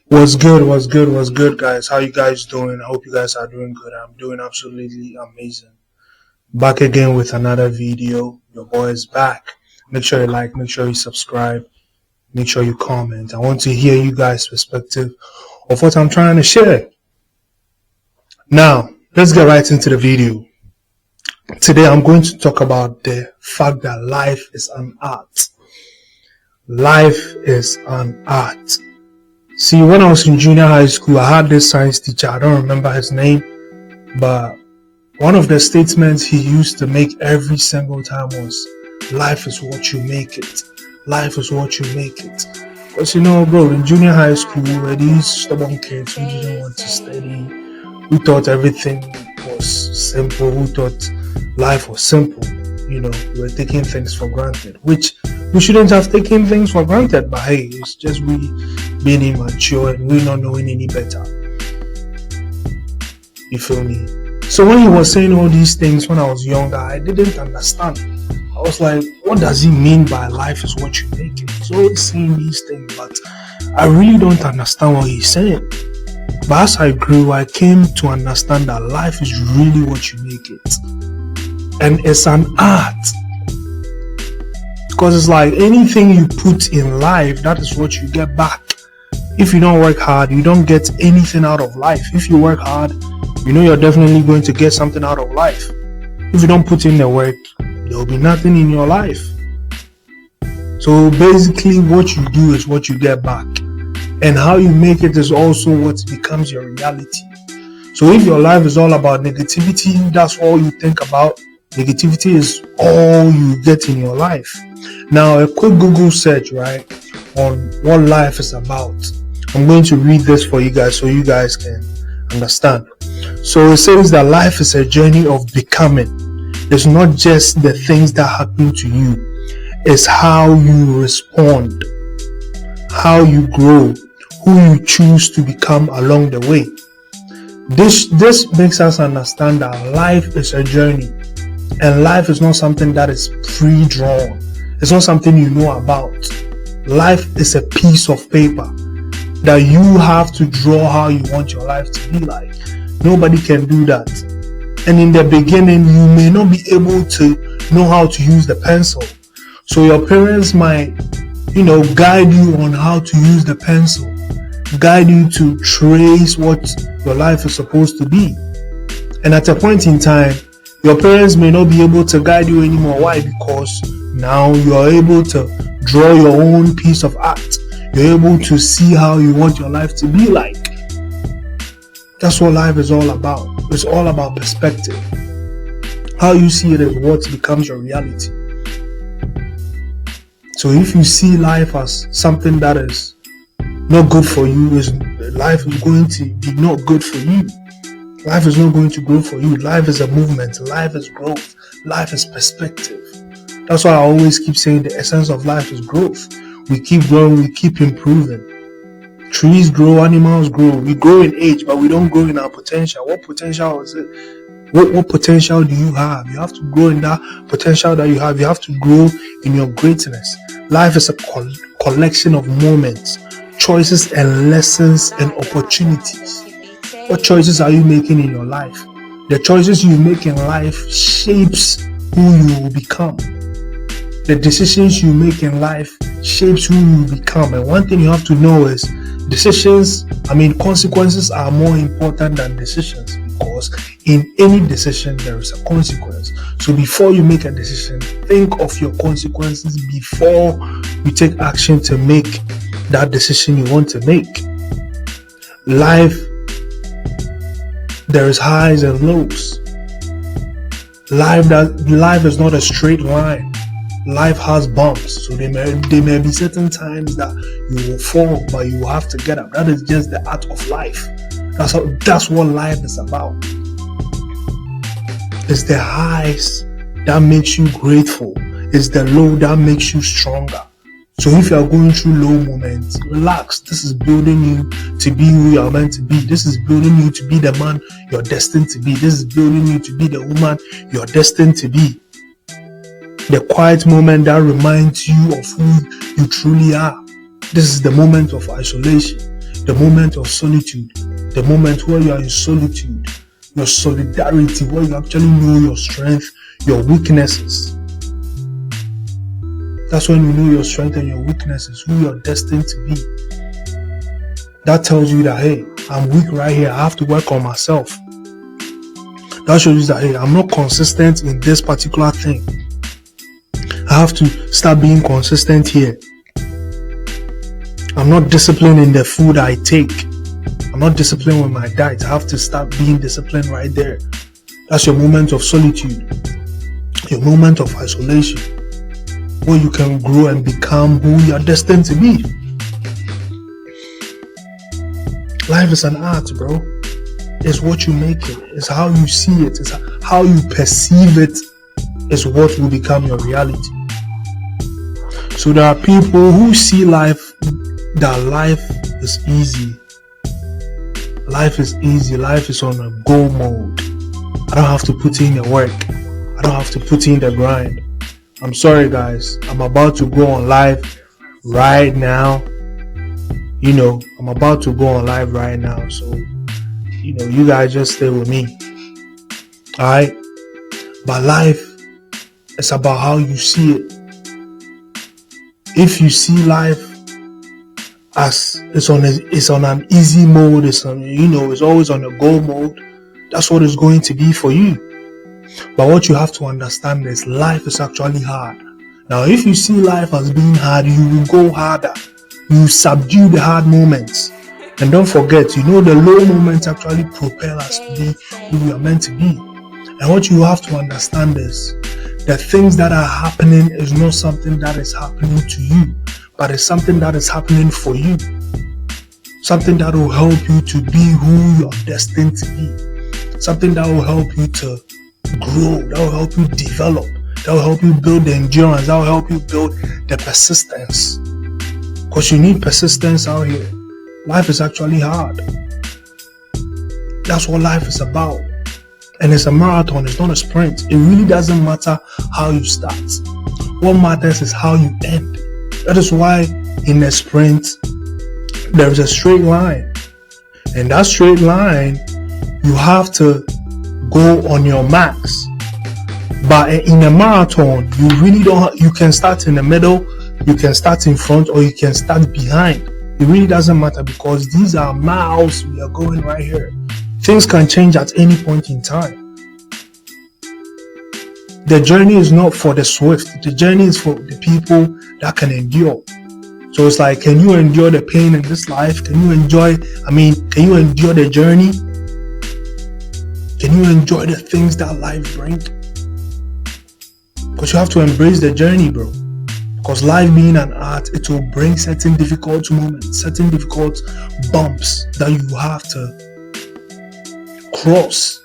What's good, guys? How you guys doing? I hope you guys are doing good. I'm doing absolutely amazing. Back again with another video. Your boy is back. Make sure you like, make sure you subscribe, make sure you comment. I want to hear you guys' perspective of what I'm trying to share. Now, let's get right into the video. Today, I'm going to talk about the fact that life is an art. Life is an art. See, when I was in junior high school, I had this science teacher. I don't remember his name, but one of the statements he used to make every single time was, life is what you make it. Life is what you make it. Because bro, in junior high school, we were these stubborn kids who didn't want to study, who thought everything was simple, who thought life was simple. We were taking things for granted, which we shouldn't have taken things for granted, but hey, it's just we being immature and we not knowing any better. You feel me? So when he was saying all these things when I was younger, I didn't understand. I was like, what does he mean by life is what you make it? He's always saying these things, but I really don't understand what he's saying. But as I grew, I came to understand that life is really what you make it. And it's an art. Because it's like anything you put in life, that is what you get back. If you don't work hard, you don't get anything out of life. If you work hard, you're definitely going to get something out of life. If you don't put in the work, there will be nothing in your life. So basically what you do is what you get back. And how you make it is also what becomes your reality. So if your life is all about negativity, that's all you think about. Negativity is all you get in your life. Now, a quick Google search, right, on what life is about. I'm going to read this for you guys so you guys can understand. So it says that life is a journey of becoming. It's not just the things that happen to you. It's how you respond, how you grow, who you choose to become along the way. This makes us understand that life is a journey. And life is not something that is pre-drawn. It's not something you know about. Life is a piece of paper that you have to draw how you want your life to be like. Nobody can do that. And in the beginning, you may not be able to know how to use the pencil. So your parents might, guide you on how to use the pencil, guide you to trace what your life is supposed to be. And at a point in time, your parents may not be able to guide you anymore. Why? Because now you are able to draw your own piece of art. You're able to see how you want your life to be like. That's what life is all about. It's all about perspective. How you see it is what becomes your reality. So if you see life as something that is not good for you, life is going to be not good for you. Life is not going to grow for you. Life is a movement. Life is growth. Life is perspective. That's why I always keep saying the essence of life is growth. We keep growing. We keep improving. Trees grow. Animals grow. We grow in age, but we don't grow in our potential. What potential is it? What potential do you have? You have to grow in that potential that you have. You have to grow in your greatness. Life is a collection of moments, choices and lessons and opportunities. What choices are you making in your life? The choices you make in life shapes who you will become. The decisions you make in life shapes who you will become. And one thing you have to know is consequences are more important than decisions, because in any decision there is a consequence. So before you make a decision, think of your consequences before you take action to make that decision you want to make. Life, there is highs and lows. Life is not a straight line. Life has bumps. So there may be certain times that you will fall, but you will have to get up. That is just the art of life. That's what life is about. It's the highs that makes you grateful. It's the low that makes you stronger. So if you are going through low moments, relax. This is building you to be who you are meant to be. This is building you to be the man you're destined to be. This is building you to be the woman you're destined to be. The quiet moment that reminds you of who you truly are. This is the moment of isolation. The moment of solitude, the moment where you are in solitude, your solidarity, where you actually know your strength, your weaknesses. That's when you know your strength and your weaknesses, who you're destined to be. That tells you that, hey, I'm weak right here. I have to work on myself. That shows you that, hey, I'm not consistent in this particular thing. I have to start being consistent here. I'm not disciplined in the food I take. I'm not disciplined with my diet. I have to start being disciplined right there. That's your moment of solitude, your moment of isolation, where you can grow and become who you are destined to be. Life is an art, bro. It's what you make it. It's how you see it. It's how you perceive it is what will become your reality. So there are people who see life, that life is easy. Life is easy. Life is on a go mode. I don't have to put in the work. I don't have to put in the grind. I'm sorry, guys. I'm about to go on live right now. I'm about to go on live right now. So, you guys just stay with me. Alright? But life is about how you see it. If you see life as it's on an easy mode, it's always on a go mode, that's what it's going to be for you. But what you have to understand is life is actually hard. Now, if you see life as being hard, you will go harder. You subdue the hard moments. And don't forget, the low moments actually propel us to be who we are meant to be. And what you have to understand is the things that are happening is not something that is happening to you, but it's something that is happening for you. Something that will help you to be who you are destined to be. Something that will help you to grow, that will help you develop, that will help you build the endurance, that will help you build the persistence. Because you need persistence out here. Life is actually hard. That's what life is about. And it's a marathon, it's not a sprint. It really doesn't matter how you start. What matters is how you end. That is why in a sprint, there is a straight line. And that straight line, you have to go on your max. But in a marathon, you really don't. You can start in the middle, you can start in front, or you can start behind. It really doesn't matter, because these are miles we are going right here. Things can change at any point in time. The journey is not for the swift. The journey is for the people that can endure. So it's like, can you endure the pain in this life? Can you endure the journey? Can you enjoy the things that life brings? Because you have to embrace the journey, bro. Because life being an art, it will bring certain difficult moments, certain difficult bumps that you have to cross.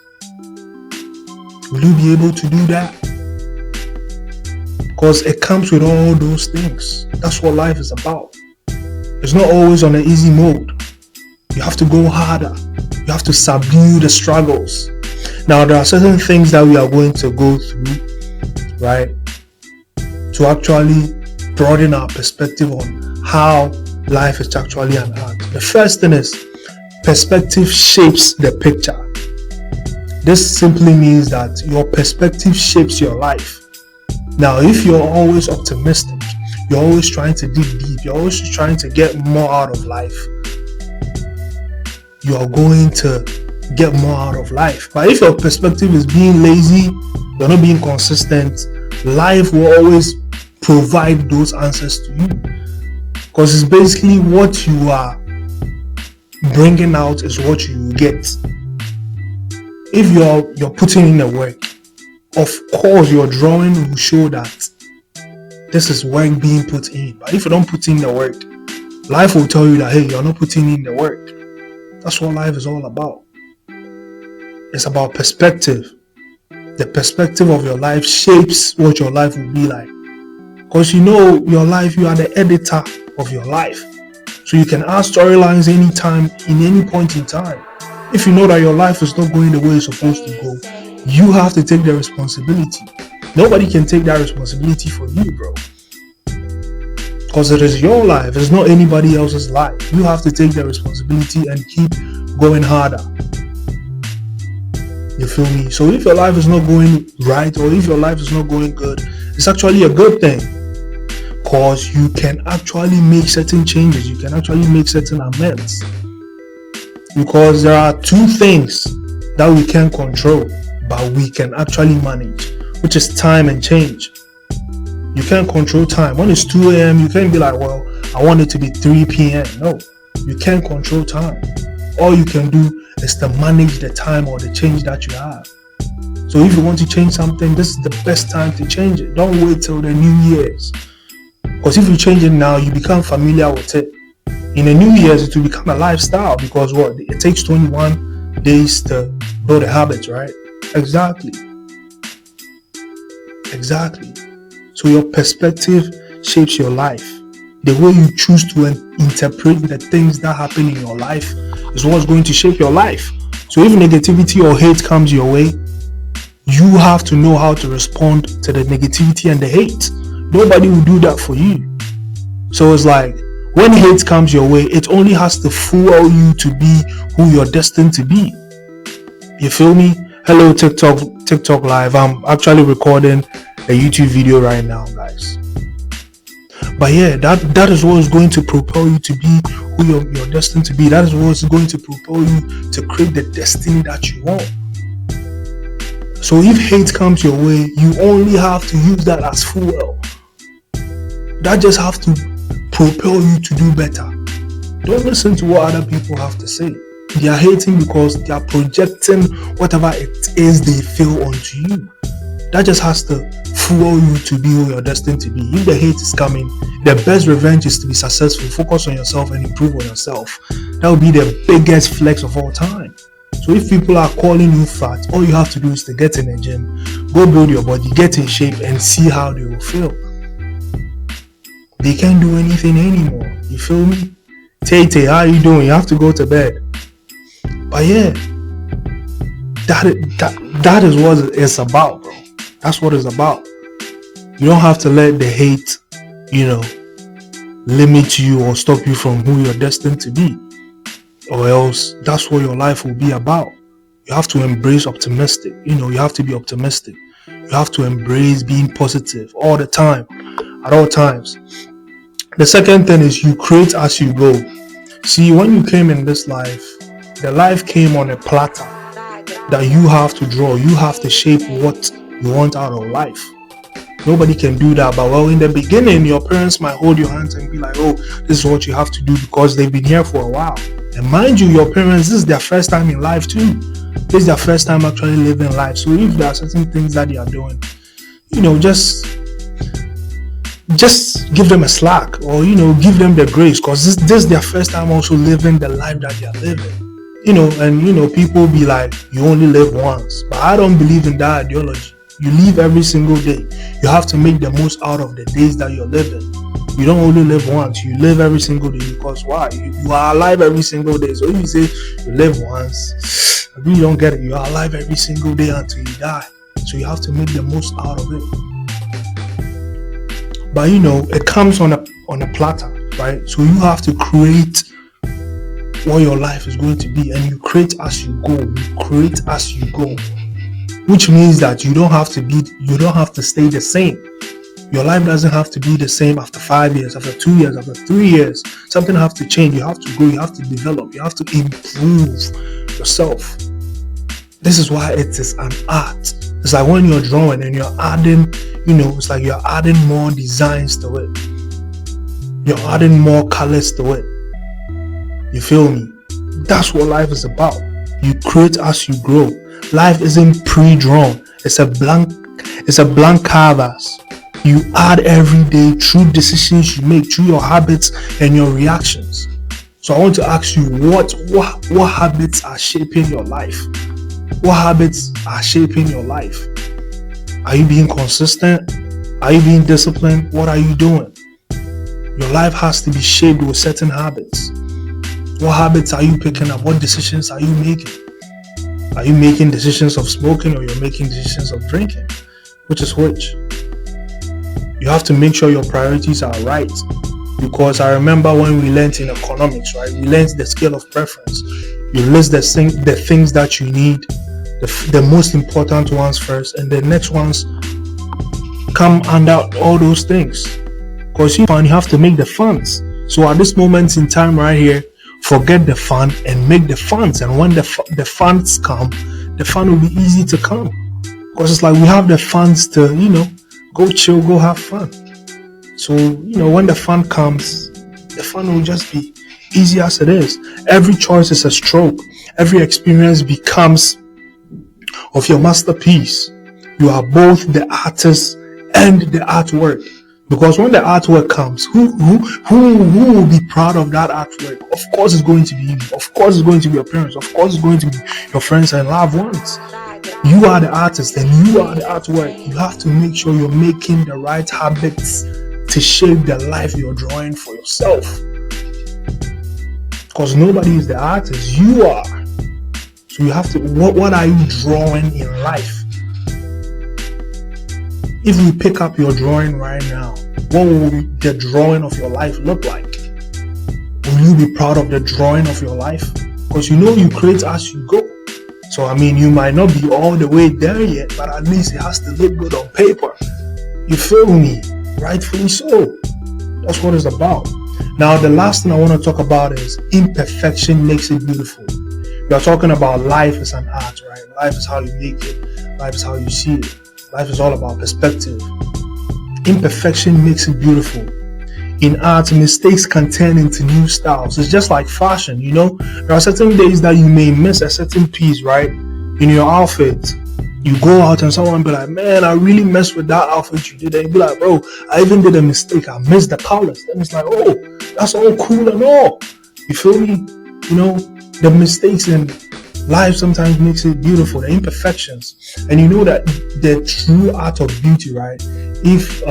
Will you be able to do that? Because it comes with all those things. That's what life is about. It's not always on an easy mode. You have to go harder. You have to subdue the struggles. Now, there are certain things that we are going to go through, right, to actually broaden our perspective on how life is actually an art. The first thing is perspective shapes the picture. This simply means that your perspective shapes your life. Now, if you're always optimistic, you're always trying to dig deep, you're always trying to get more out of life, you are going to get more out of life. But if your perspective is being lazy, you're not being consistent, life will always provide those answers to you. Because it's basically what you are bringing out is what you get. If you're putting in the work, of course your drawing will show that this is work being put in. But if you don't put in the work, life will tell you that, hey, you're not putting in the work. That's what life is all about. It's about perspective. The perspective of your life shapes what your life will be like. Because your life, you are the editor of your life. So you can add storylines anytime, in any point in time. If you know that your life is not going the way it's supposed to go, you have to take the responsibility. Nobody can take that responsibility for you, bro. Because it is your life, it's not anybody else's life. You have to take the responsibility and keep going harder. You feel me? So if your life is not going right, or if your life is not going good, it's actually a good thing. Because you can actually make certain changes. You can actually make certain amends. Because there are two things that we can't control, but we can actually manage, which is time and change. You can't control time. When it's 2 a.m., you can't be like, well, I want it to be 3 p.m. No, you can't control time. All you can do is to manage the time or the change that you have. So if you want to change something, this is the best time to change it. Don't wait till the New Year's. Because if you change it now, you become familiar with it. In the New Year's, it will become a lifestyle, because what? It takes 21 days to build a habit, right? Exactly. So your perspective shapes your life. The way you choose to interpret the things that happen in your life is what's going to shape your life. So if negativity or hate comes your way, you have to know how to respond to the negativity and the hate. Nobody will do that for you. So it's like, when hate comes your way, it only has to fuel you to be who you're destined to be. You feel me? Hello, TikTok live. I'm actually recording a YouTube video right now, guys. But yeah, that is what is going to propel you to be who you're destined to be. That is what is going to propel you to create the destiny that you want. So if hate comes your way, you only have to use that as fuel. That just have to propel you to do better. Don't listen to what other people have to say. They are hating because they are projecting whatever it is they feel onto you. That just has to fuel you to be who you're destined to be. If the hate is coming, the best revenge is to be successful, focus on yourself and improve on yourself. That will be the biggest flex of all time. So if people are calling you fat, all you have to do is to get in the gym, go build your body, get in shape, and see how they will feel. They can't do anything anymore. You feel me? Tay, how you doing? You have to go to bed. But yeah, that is what it's about, bro. That's what it's about. You don't have to let the hate, limit you or stop you from who you're destined to be. Or else that's what your life will be about. You have to embrace optimistic. You have to be optimistic. You have to embrace being positive all the time, at all times. The second thing is you create as you go. See, when you came in this life, the life came on a platter that you have to draw. You have to shape what you want out of life. Nobody can do that. But in the beginning, your parents might hold your hands and be like, oh, this is what you have to do, because they've been here for a while. And mind you, your parents, this is their first time in life too. This is their first time actually living life. So if there are certain things that they are doing, just give them a slack, or give them the grace, because this is their first time also living the life that they are living. And people be like, you only live once. But I don't believe in that ideology. You live every single day. You have to make the most out of the days that you're living. You don't only live once, you live every single day. Because why? You are alive every single day. So if you say you live once, I really don't get it. You are alive every single day until you die. So you have to make the most out of it. But it comes on a platter, right? So you have to create what your life is going to be, and you create as you go. You create as you go, which means that you don't have to stay the same. Your life doesn't have to be the same after 5 years, after 2 years, after 3 years. Something has to change. You have to grow. You have to develop. You have to improve yourself. This is why it is an art. It's like when you're drawing and you're adding, it's like you're adding more designs to it. You're adding more colors to it. You feel me? That's what life is about. You create as you grow. Life isn't pre-drawn. It's a blank canvas. You add every day through decisions you make, through your habits and your reactions. So I want to ask you, what habits are shaping your life? What habits are shaping your life? Are you being consistent? Are you being disciplined? What are you doing? Your life has to be shaped with certain habits. What habits are you picking up? What decisions are you making? Are you making decisions of smoking, or you're making decisions of drinking? Which is which? You have to make sure your priorities are right. Because I remember when we learned in economics, right? We learned the scale of preference. You list the things that you need, the most important ones first, and the next ones come under all those things. Because you have to make the funds. So at this moment in time right here, forget the fund and make the funds. And when the funds come, the fund will be easy to come. Because it's like we have the funds to, go chill, go have fun. So, when the fund comes, the fun will just be easy as it is. Every choice is a stroke. Every experience becomes of your masterpiece. You are both the artist and the artwork. Because when the artwork comes, who will be proud of that artwork? Of course it's going to be you. Of course it's going to be your parents. Of course it's going to be your friends and loved ones. You are the artist and you are the artwork. You have to make sure you're making the right habits to shape the life you're drawing for yourself. Because nobody is the artist, you are. So you have to, what are you drawing in life? If you pick up your drawing right now, what will the drawing of your life look like? Will you be proud of the drawing of your life? Because you create as you go. So you might not be all the way there yet, but at least it has to look good on paper. You feel me? Rightfully so. That's what it's about. Now, the last thing I want to talk about is imperfection makes it beautiful. We are talking about life as an art, right? Life is how you make it. Life is how you see it. Life is all about perspective. Imperfection makes it beautiful. In art, mistakes can turn into new styles. It's just like fashion, There are certain days that you may miss a certain piece, right? In your outfit. You go out and someone be like, man, I really messed with that outfit you did. And you be like, bro, I even did a mistake. I missed the colors. Then it's like, oh, that's all cool and all. You feel me? The mistakes in life sometimes makes it beautiful. The imperfections. And you know that the true art of beauty, right? If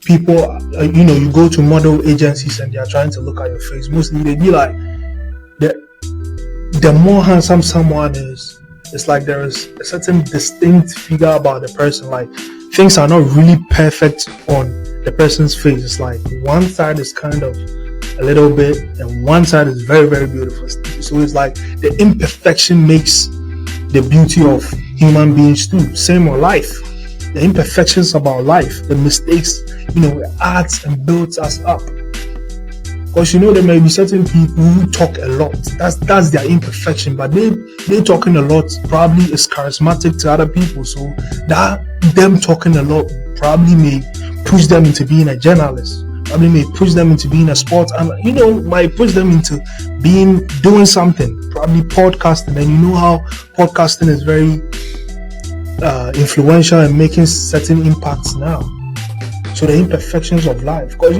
people, you go to model agencies and they are trying to look at your face, mostly they be like, the more handsome someone is, it's like there is a certain distinct figure about the person. Like things are not really perfect on the person's face. It's like one side is kind of a little bit and one side is very, very beautiful. So it's like the imperfection makes the beauty of human beings too. Same with life. The imperfections about life, the mistakes, it adds and builds us up. Because there may be certain people who talk a lot. That's their imperfection, but they talking a lot probably is charismatic to other people. So that them talking a lot probably may push them into being a journalist. Probably may push them into being a sports, and might push them into doing something. Probably podcasting, and how podcasting is very influential and making certain impacts now. So the imperfections of life, because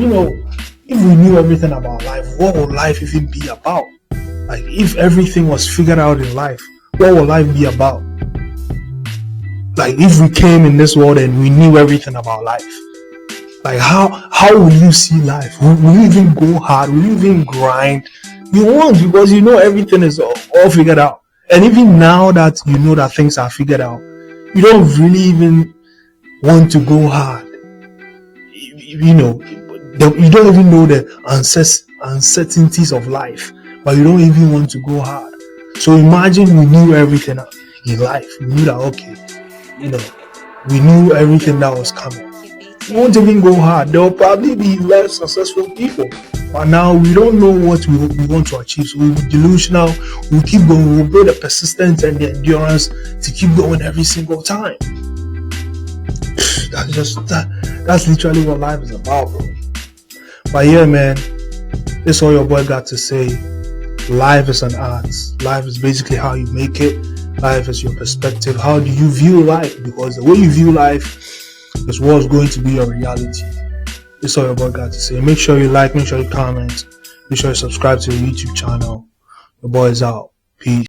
if we knew everything about life, what would life even be about? Like if everything was figured out in life, what would life be about? Like if we came in this world and we knew everything about life, like how will you see life? Will you even go hard? Will you even grind? You won't, because everything is all figured out. And even now that that things are figured out, you don't really even want to go hard. You don't even know the uncertainties of life, but you don't even want to go hard. So imagine we knew everything in life. We knew that, we knew everything that was coming. We won't even go hard. There will probably be less successful people. But now we don't know what we want to achieve. So we'll be delusional. We'll keep going. We'll build the persistence and the endurance to keep going every single time. That's literally what life is about, bro. But yeah, man, this is all your boy got to say. Life is an art. Life is basically how you make it. Life is your perspective. How do you view life? Because the way you view life is what's going to be your reality. This is all your boy got to say. Make sure you like, make sure you comment, make sure you subscribe to the YouTube channel. The boy is out. Peace.